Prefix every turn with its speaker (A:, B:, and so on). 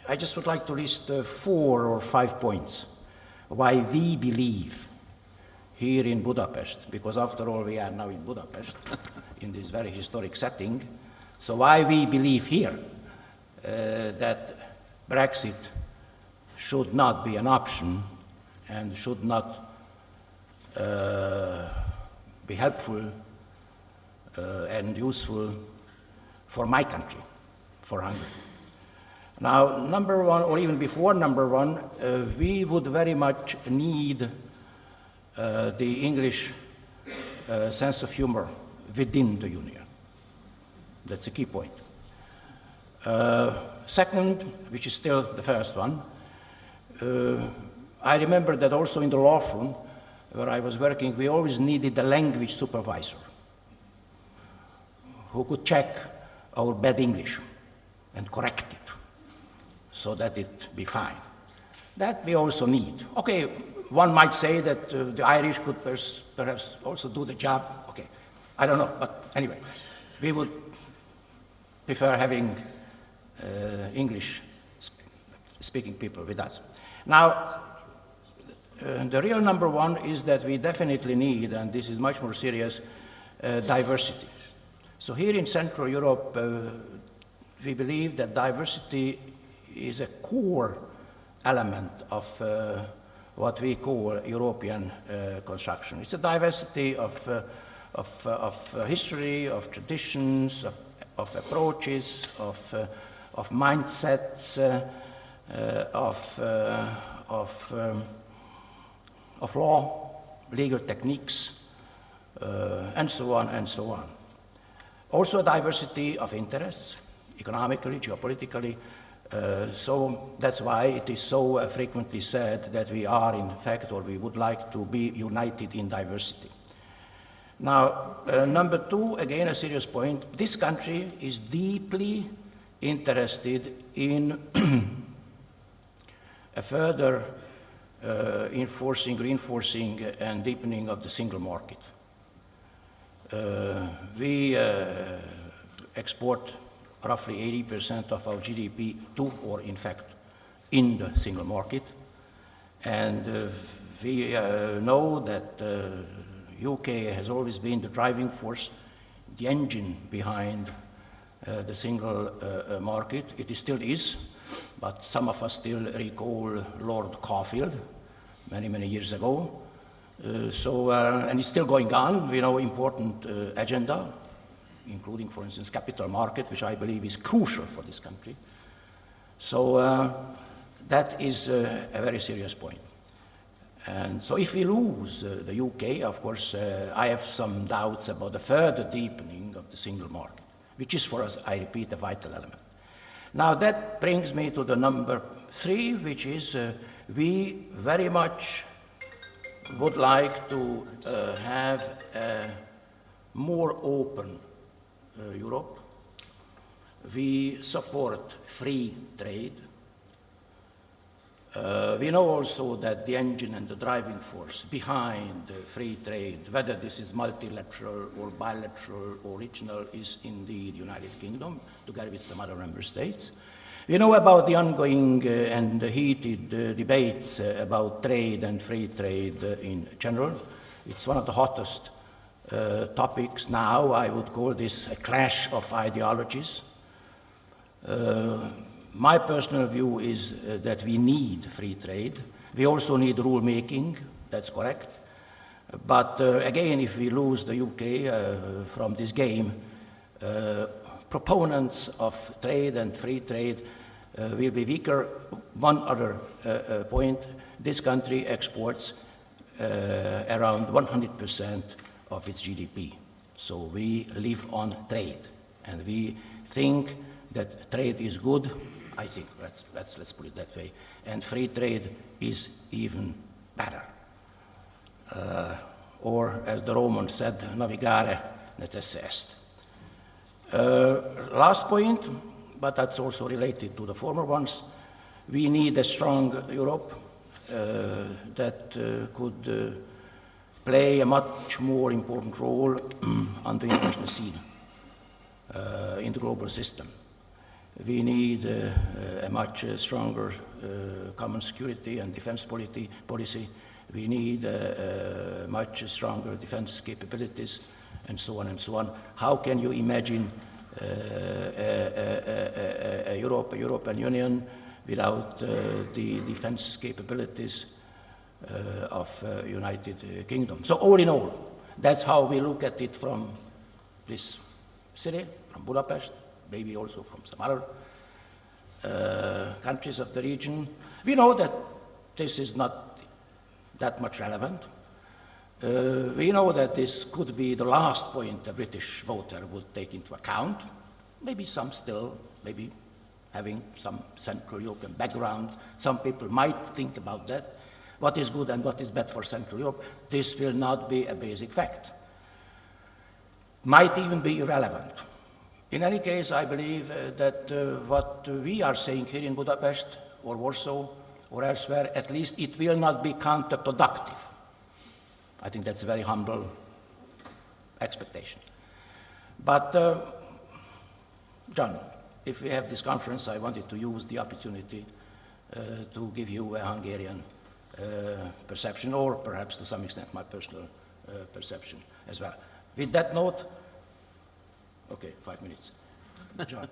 A: I just would like to list 4 or 5 points why we believe here in Budapest, because after all we are now in Budapest, in this very historic setting. So why we believe here that Brexit should not be an option and should not be helpful and useful for my country, for Hungary. Now, number one, or even before number one, we would very much need the English sense of humor within the Union. That's a key point. Second, which is still the first one, I remember that also in the law firm where I was working, we always needed a language supervisor who could check our bad English and correct it so that it be fine. That we also need. Okay, one might say that the Irish could perhaps also do the job. Okay, I don't know, but anyway, we would prefer having English-speaking people with us. Now, the real number one is that we definitely need, and this is much more serious, diversity. So here in Central Europe, we believe that diversity is a core element of what we call European construction. It's a diversity of history, of traditions, of approaches, of mindsets, of law, legal techniques, and so on and so on. Also a diversity of interests, economically, geopolitically. So that's why it is so frequently said that we are, in fact, or we would like to be united in diversity. Now, number two, again, a serious point. This country is deeply interested in a further reinforcing, and deepening of the single market. We export roughly 80% of our GDP to, or in fact, in the single market. And we know that UK has always been the driving force, the engine behind the single market. It still is, but some of us still recall Lord Caulfield many, many years ago. And it's still going on. We know important agenda, including, for instance, capital market, which I believe is crucial for this country. So that is a very serious point. And so if we lose the UK, of course, I have some doubts about the further deepening of the single market, which is for us, I repeat, a vital element. Now that brings me to the number three, which is we very much would like to have a more open Europe. We support free trade. We know also that the engine and the driving force behind free trade, whether this is multilateral or bilateral or regional, is indeed the United Kingdom, together with some other member states. We know about the ongoing and heated debates about trade and free trade in general. It's one of the hottest topics now. I would call this a clash of ideologies. My personal view is that we need free trade. We also need rule-making, that's correct. But again, if we lose the UK from this game, proponents of trade and free trade will be weaker. One other point, this country exports around 100% of its GDP. So we live on trade, and we think that trade is good. I think, let's put it that way. And free trade is even better. Or as the Romans said, navigare necesse est. Last point, but that's also related to the former ones. We need a strong Europe that could play a much more important role on the international scene, in the global system. We need a much stronger common security and defense policy. We need much stronger defense capabilities, and so on and so on. How can you imagine a European Union without the defense capabilities of United Kingdom? So all in all, that's how we look at it from this city, from Budapest, maybe also from some other countries of the region. We know that this is not that much relevant. We know that this could be the last point a British voter would take into account. Maybe some still, maybe having some Central European background. Some people might think about that. What is good and what is bad for Central Europe? This will not be a basic fact. Might even be irrelevant. In any case, I believe that what we are saying here in Budapest or Warsaw or elsewhere, at least it will not be counterproductive. I think that's a very humble expectation. But, John, if we have this conference, I wanted to use the opportunity to give you a Hungarian perception, or perhaps to some extent my personal perception as well. With that note, okay, 5 minutes. John.